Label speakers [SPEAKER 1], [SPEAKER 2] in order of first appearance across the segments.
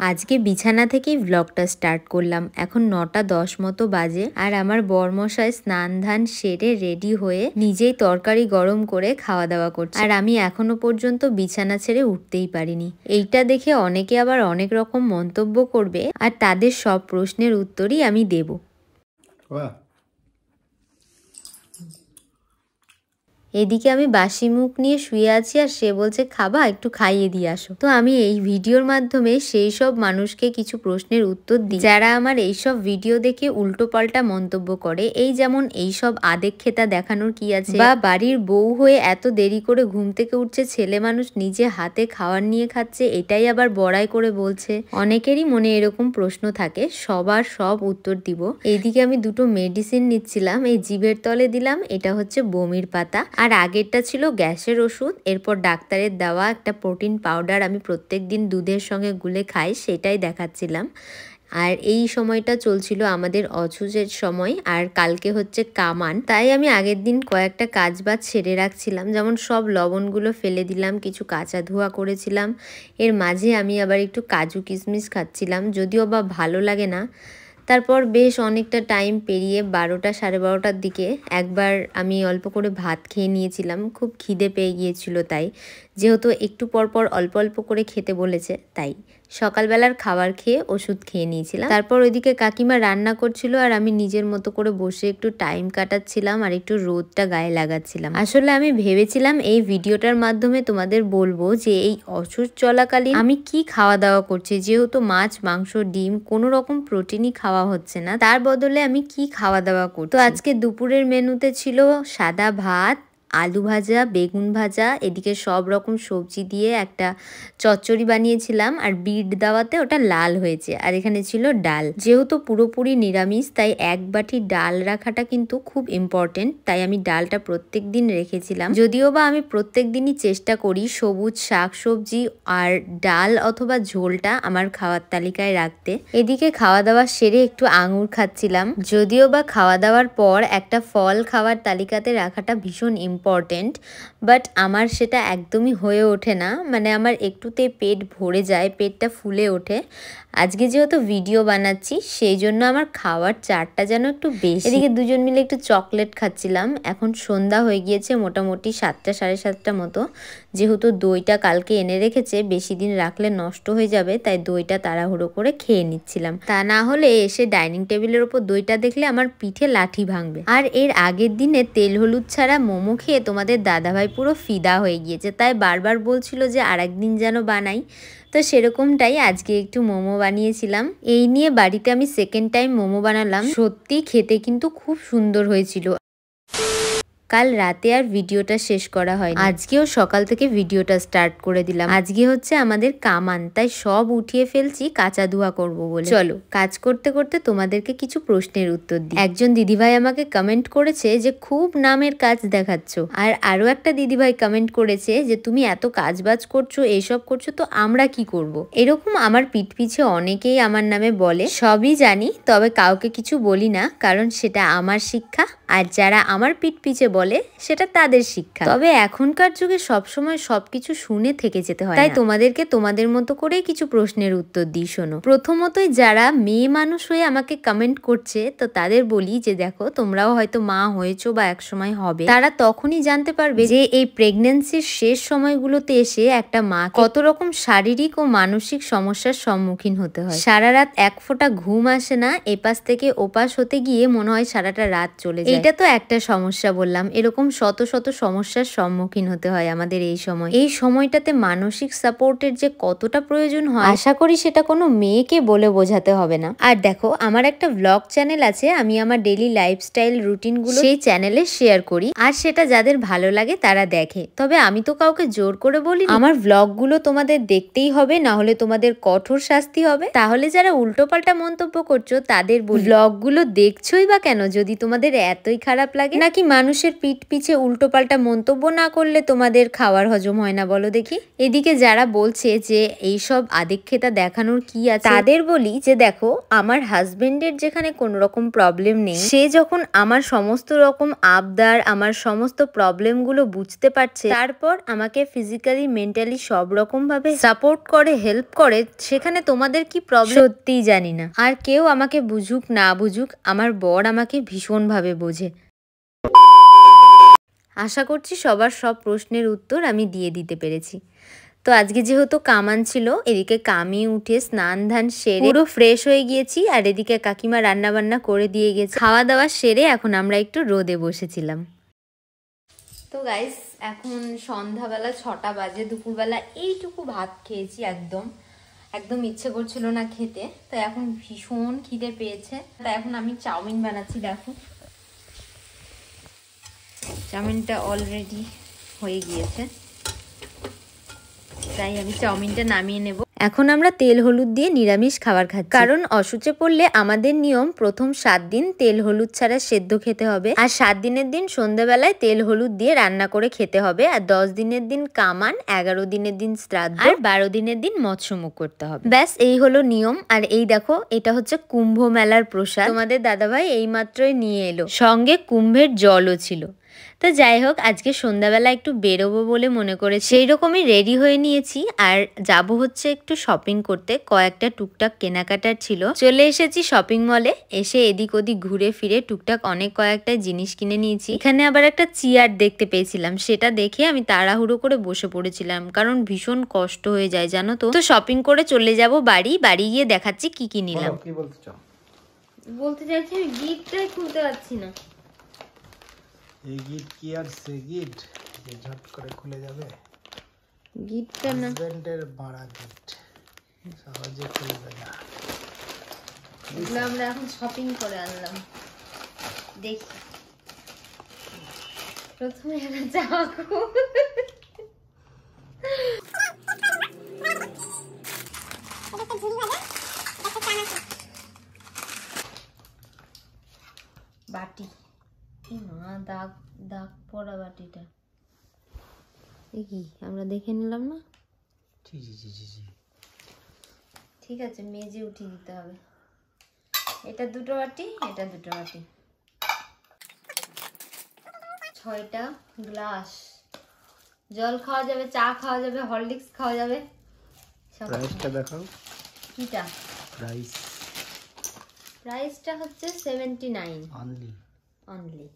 [SPEAKER 1] আজকে বিছানা থেকেই ব্লগটা স্টার্ট করলাম। এখন 9টা 10 মতো বাজে আর আমার বরমশাই স্নান ধান সেরে রেডি হয়ে নিজেই তরকারি গরম করে খাওয়া দাওয়া করছে, আর আমি এখনো পর্যন্ত বিছানা ছেড়ে উঠতেই পারিনি। এইটা দেখে অনেকে আবার অনেক রকম মন্তব্য করবে, আর তাদের সব প্রশ্নের উত্তরই আমি দেব। এদিকে আমি বাসি মুখ নিয়ে শুয়ে আছি আর সে বলছে খাবা, একটু খাইয়ে দিয়ে আসো। তো আমি এই ভিডিওর মাধ্যমে সেই সব মানুষকে কিছু প্রশ্নের উত্তর দিই যারা আমার এইসব ভিডিও দেখে উল্টো পাল্টা মন্তব্য করে। এই যেমন এইসব আদেক্ষেতা দেখানোর কি আছে, বা বাড়ির বউ হয়ে এত দেরি করে ঘুম থেকে উঠছে, ছেলে মানুষ নিজে হাতে খাবার নিয়ে খাচ্ছে, এটাই আবার বড়াই করে বলছে। অনেকেরই মনে এরকম প্রশ্ন থাকে, সবার সব উত্তর দিব। এইদিকে আমি দুটো মেডিসিন নিচ্ছিলাম, এই জিভের তলে দিলাম, এটা হচ্ছে বমির পাতা, আর আগেরটা ছিল গ্যাসের ওষুধ। এরপর ডাক্তারের দেওয়া একটা প্রোটিন পাউডার আমি প্রত্যেক দিন দুধের সঙ্গে গুলে খাই, সেটাই দেখাচ্ছিলাম। আর এই সময়টা চলছিল আমাদের অছুজের সময়, আর কালকে হচ্ছে কামান, তাই আমি আগের দিন কয়েকটা কাজ বাজ সেরে রাখছিলাম। যেমন সব লবণগুলো ফেলে দিলাম, কিছু কাঁচা ধোয়া করেছিলাম, এর মাঝে আমি আবার একটু কাজু কিশমিশ খাচ্ছিলাম, যদিও বা ভালো লাগে না। তারপর বেশ অনেকটা টাইম পেরিয়ে 12টা 12:30টার দিকে একবার আমি অল্প করে ভাত খেয়ে নিয়েছিলাম। খুব খিদে পেয়ে গিয়েছিল, তাই যেহেতু একটু পরপর অল্প অল্প করে খেতে বলেছে, তাই সকালবেলার খাবার খেয়ে ওষুধ খেয়ে নিয়েছিলাম। তারপর ওইদিকে কাকিমা রান্না করছিল আর আমি নিজের মতো করে বসে একটু টাইম কাটাচ্ছিলাম আর একটু রোদটা গায়ে লাগাচ্ছিলাম। আসলে আমি ভেবেছিলাম এই ভিডিওটার মাধ্যমে তোমাদের বলবো যে এই অসুস্থ চলাকালীন আমি কি খাওয়া দাওয়া করছি, যেহেতু মাছ মাংস ডিম কোনো রকম প্রোটিনই খাওয়া হচ্ছে না, তার বদলে আমি কি খাওয়া দাওয়া করছি। তো আজকে দুপুরের মেনুতে ছিল সাদা ভাত, আলু ভাজা, বেগুন ভাজা, এদিকে সব রকম সবজি দিয়ে একটা চচ্চড়ি বানিয়েছিলাম, আর বিট দেওয়াতে ওটা লাল হয়েছে। আর এখানে ছিল ডাল। যেহেতু পুরোপুরি নিরামিষ, তাই এক বাটি ডাল রাখাটা কিন্তু খুব ইম্পর্টেন্ট, তাই আমি ডালটা প্রত্যেক দিন রেখেছিলাম। যদিও বা আমি প্রত্যেক দিনই চেষ্টা করি সবুজ শাক সবজি আর ডাল অথবা ঝোলটা আমার খাওয়ার তালিকায় রাখতে। এদিকে খাওয়া দাওয়া সেরে একটু আঙুর খাচ্ছিলাম। যদিও বা খাওয়া দাওয়ার পর একটা ফল খাওয়ার তালিকাতে রাখাটা ভীষণ ইম্পর্টেন্ট, বাট আমার সেটা একদমই হয়ে ওঠে না। মানে আমার একটুতে পেট ভরে যায়, পেটটা ফুলে ওঠে। আজকে যেহেতু ভিডিও বানাচ্ছি সেই জন্য আমার খাওয়ার চারটা যেন একটু বেশি। এদিকে দুজন মিলে একটু চকলেট খাচ্ছিলাম। এখন সন্ধ্যা হয়ে গিয়েছে, মোটামুটি 7টা 7:30টা মতো। যেহেতু দইটা কালকে এনে রেখেছে, বেশি দিন রাখলে নষ্ট হয়ে যাবে, তাই দইটা তাড়াহুড়ো করে খেয়ে নিচ্ছিলাম। তা না হলে এসে ডাইনিং টেবিলের ওপর দইটা দেখলে আমার পিঠে লাঠি ভাঙবে। আর এর আগের দিনে তেল হলুদ ছাড়া মোমো খেয়ে তোমাদের দাদাভাই পুরো ফিদা হয়ে গিয়েছে, তাই বারবার বলছিল যে আরেকদিন যেন বানাই। তো সেরকমটাই আজকে একটু মোমো বানিয়েছিলাম। এই নিয়ে বাড়িতে আমি সেকেন্ড টাইম মোমো বানালাম। সত্যি খেতে কিন্তু খুব সুন্দর হয়েছিল। কাল রাতে আর ভিডিওটা শেষ করা হয়, আজকেও সকাল থেকে ভিডিওটা স্টার্ট করে দিলাম। আজকে হচ্ছে আমাদের কামান, তাই সব উঠিয়ে ফেলছি কাঁচা ধোয়া করব বলে। চলো কাজ করতে করতে তোমাদেরকে কিছু প্রশ্নের উত্তর দিই। একজন দিদিভাই আমাকে কমেন্ট করেছে যে খুব নামের কাজ দেখাচ্ছ, আর আরো একটা দিদিভাই কমেন্ট করেছে যে তুমি এত কাজ বাজ করছো, এইসব করছো, তো আমরা কি করব। এরকম আমার পিঠ পিছে অনেকেই আমার নামে বলে, সবই জানি, তবে কাউকে কিছু বলি না, কারণ সেটা আমার শিক্ষা, আর যারা আমার পিঠ পিছে বলে সেটা তাদের শিক্ষা। তবে এখনকার যুগে সবসময় সবকিছু শুনে থেকে যেতে হয়, তাই তোমাদেরকে তোমাদের মতো করে কিছু প্রশ্নের উত্তর দিই। শোনো, প্রথমতই যারা মেয়ে মানুষ হয়ে আমাকে কমেন্ট করছে, তো তাদের বলি যে দেখো, তোমরাও হয়তো মা হয়েছো বা একসময় হবে, তারা তখনই জানতে পারবে যে এই প্রেগন্যান্সির শেষ সময়গুলোতে এসে একটা মা কত রকম শারীরিক ও মানসিক সমস্যার সম্মুখীন হতে হয়। সারা রাত এক ফোঁটা ঘুম আসে না, এপাশ থেকে ওপাশ হতে গিয়ে মনে হয় সারাটা রাত চলে যায়। এটা তো একটা সমস্যা বললাম, এরকম শত শত সমস্যার সম্মুখীন হতে হয় আমাদের এই সময়। এই সময়টাতে মানসিক সাপোর্টের যে কতটা প্রয়োজন হয়, আশা করি সেটা কোনো মেয়েকে বলে বোঝাতে হবে না। আর দেখো, আমার একটা ব্লগ চ্যানেল আছে, আমি আমার ডেইলি লাইফস্টাইল রুটিনগুলো সেই চ্যানেলে শেয়ার করি, আর সেটা যাদের ভালো লাগে তারা দেখে। তবে আমি তো কাউকে জোর করে বলি, আমার ব্লগগুলো তোমাদের দেখতেই হবে, না হলে তোমাদের কঠোর শাস্তি হবে। তাহলে যারা উল্টোপাল্টা মন্তব্য করছো তাদের ব্লগগুলো দেখছোই বা কেন, যদি তোমাদের এতই খারাপ লাগে, নাকি মানুষের মানুষের পিঠ পিছে উল্টোপাল্টা মন্তব্য না করলে তোমাদের খাওয়ার হজম হয় না বলো দেখি। এদিকে যারা বলছে যে এইসব আদিক্ষেতা দেখানোর কি আছে, তাদের বলি যে দেখো, আমার হাজবেন্ডের যেখানে কোনো রকম প্রবলেম নেই, সে যখন আমার সমস্ত রকম আবদার, আমার সমস্ত প্রবলেমগুলো বুঝতে পারছে, তারপর আমাকে ফিজিক্যালি মেন্টালি সব রকম ভাবে সাপোর্ট করে, হেল্প করে, সেখানে তোমাদের কি প্রবলেম সত্যিই জানি না। আর কেউ আমাকে বুঝুক না বুঝুক, আমার বর আমাকে ভীষণভাবে বোঝে। আশা করছি সবার সব প্রশ্নের উত্তর আমি দিয়ে দিতে পেরেছি। তো আজকে যেহেতু কামান ছিল, এদিকে কামিয়ে উঠে স্নান ধান সেরে পুরো ফ্রেশ হয়ে গিয়েছি, আর এদিকে কাকিমা রান্না বান্না করে দিয়ে গেছে। খাওয়া দাওয়া সেরে এখন আমরা একটু রোদে বসেছিলাম। তো গাইস, এখন সন্ধ্যাবেলা 6টা বাজে। দুপুরবেলা এইটুকু ভাত খেয়েছি, একদম ইচ্ছে করছিল না খেতে। তো এখন ভীষণ খিদে পেয়েছে। তাই এখন আমি চাউমিন বানাচ্ছি। দেখো, চাউমিনটা অলরেডি হয়ে গিয়েছে, তাই আমি চাউমিনটা নামিয়ে নেব। এখন আমরা তেল হলুদ দিয়ে নিরামিষ খাবার খাচ্ছি, কারণ অসুচে পড়লে আমাদের নিয়ম প্রথম 7 দিন তেল হলুদ ছাড়া সেদ্ধ খেতে হবে, আর 7 দিনের দিন সন্ধ্যাবেলায় তেল হলুদ দিয়ে রান্না করে খেতে হবে, আর 10 দিনের দিন কামান, 11 দিনের দিন শ্রাদ্ধ, আর 12 দিনের দিন মৎস্যমুখ করতে হবে। ব্যাস এই হলো নিয়ম। আর এই দেখো, এটা হচ্ছে কুম্ভ মেলার প্রসাদ, তোমাদের দাদাভাই এইমাত্রই নিয়ে এলো, সঙ্গে কুম্ভের জলও ছিল। তো যাই হোক, আজকে সন্ধ্যাবেলা একটু বেরোবো বলে মনে করে সেই রকমই রেডি হয়ে নিয়েছি, আর যাব হচ্ছে একটু শপিং করতে। কয়েকটা টুকটাক কেনাকাটার ছিল। চলে এসেছি শপিং মলে, এসে এদিক ওদিক ঘুরে ফিরে টুকটাক অনেক কয়েকটা জিনিস কিনে নিয়েছি। এখানে আবার একটা চেয়ার দেখতে পেয়েছিলাম, সেটা দেখে আমি তাড়াহুড়ো করে বসে পড়েছিলাম, কারণ ভীষণ কষ্ট হয়ে যায় জানো তো। তো শপিং করে চলে যাব বাড়ি গিয়ে দেখাচ্ছি কি কি নিলাম। বলতে চাইছি আমি গিফটটাই খুলতে পারছি না।
[SPEAKER 2] এই গিট কি আর সে গিট যে ঝট করে খুলে যাবে?
[SPEAKER 1] গিফটটা না,
[SPEAKER 2] হাজবেন্ডের বাড়া গিফট, সহজে খুলবে না।
[SPEAKER 1] এগুলো আমরা এখন শপিং করে আনলাম। দেখি প্রথমে একটা চাকু, বাটি, দাগ দাগ পড়া বাটিটা কি আমরা দেখে নিলাম না? ঠিক আছে, মেজে উঠিয়ে দিতে হবে। এটা দুটো বাটি, এটা দুটো বাটি, 6টা গ্লাস। জল খাওয়া যাবে, চা খাওয়া যাবে, হরলিক্স খাওয়া যাবে।
[SPEAKER 2] প্রাইসটা দেখাও।
[SPEAKER 1] কিটা প্রাইসটা হচ্ছে 79 অনলি।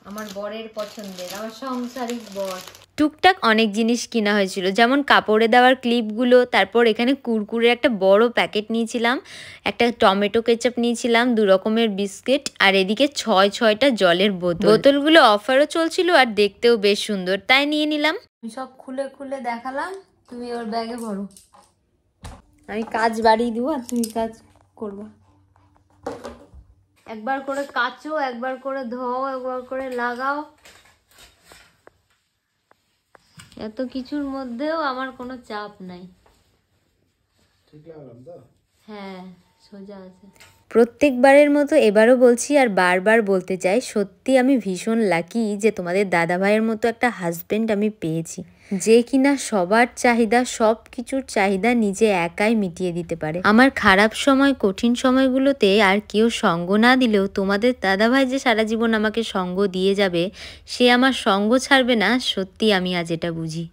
[SPEAKER 1] আমার বরের পছন্দের, আমার সংসারিক বর। টুকটাক অনেক জিনিস কিনা হয়েছিল, যেমন কাপড়ে দেওয়ার ক্লিপগুলো, তারপর এখানে কুরকুরের একটা বড় প্যাকেট নিয়েছিলাম, একটা টমেটো কেচাপ নিয়েছিলাম, 2 রকমের বিস্কিট, আর এদিকে 6টা জলের বোতল। বোতলগুলো অফারও চলছিল আর দেখতেও বেশ সুন্দর, তাই নিয়ে নিলাম। সব খুলে খুলে দেখালাম, তুমি ওর ব্যাগে ভরো। আমি কাজ বাড়িয়ে দিব আর তুমি কাজ করবা। একবার করে কাচো, একবার করে ধোও, একবার করে লাগাও। এত কিছুর মধ্যেও আমার কোনো চাপ নাই। হ্যাঁ, সোজা আছে। প্রত্যেকবারের মতো এবারও বলছি আর বারবার বলতে চাই, সত্যি আমি ভীষণ লাকি যে তোমাদের দাদা ভাইয়ের মতো একটা হাজবেন্ড আমি পেয়েছি, যে কিনা সবার চাহিদা, সব কিছুর চাহিদা নিজে একাই মিটিয়ে দিতে পারে। আমার খারাপ সময়, কঠিন সময়গুলোতে আর কেউ সঙ্গ না দিলেও তোমাদের দাদা ভাই যে সারা জীবন আমাকে সঙ্গ দিয়ে যাবে, সে আমার সঙ্গ ছাড়বে না, সত্যি আমি আজ এটা বুঝি।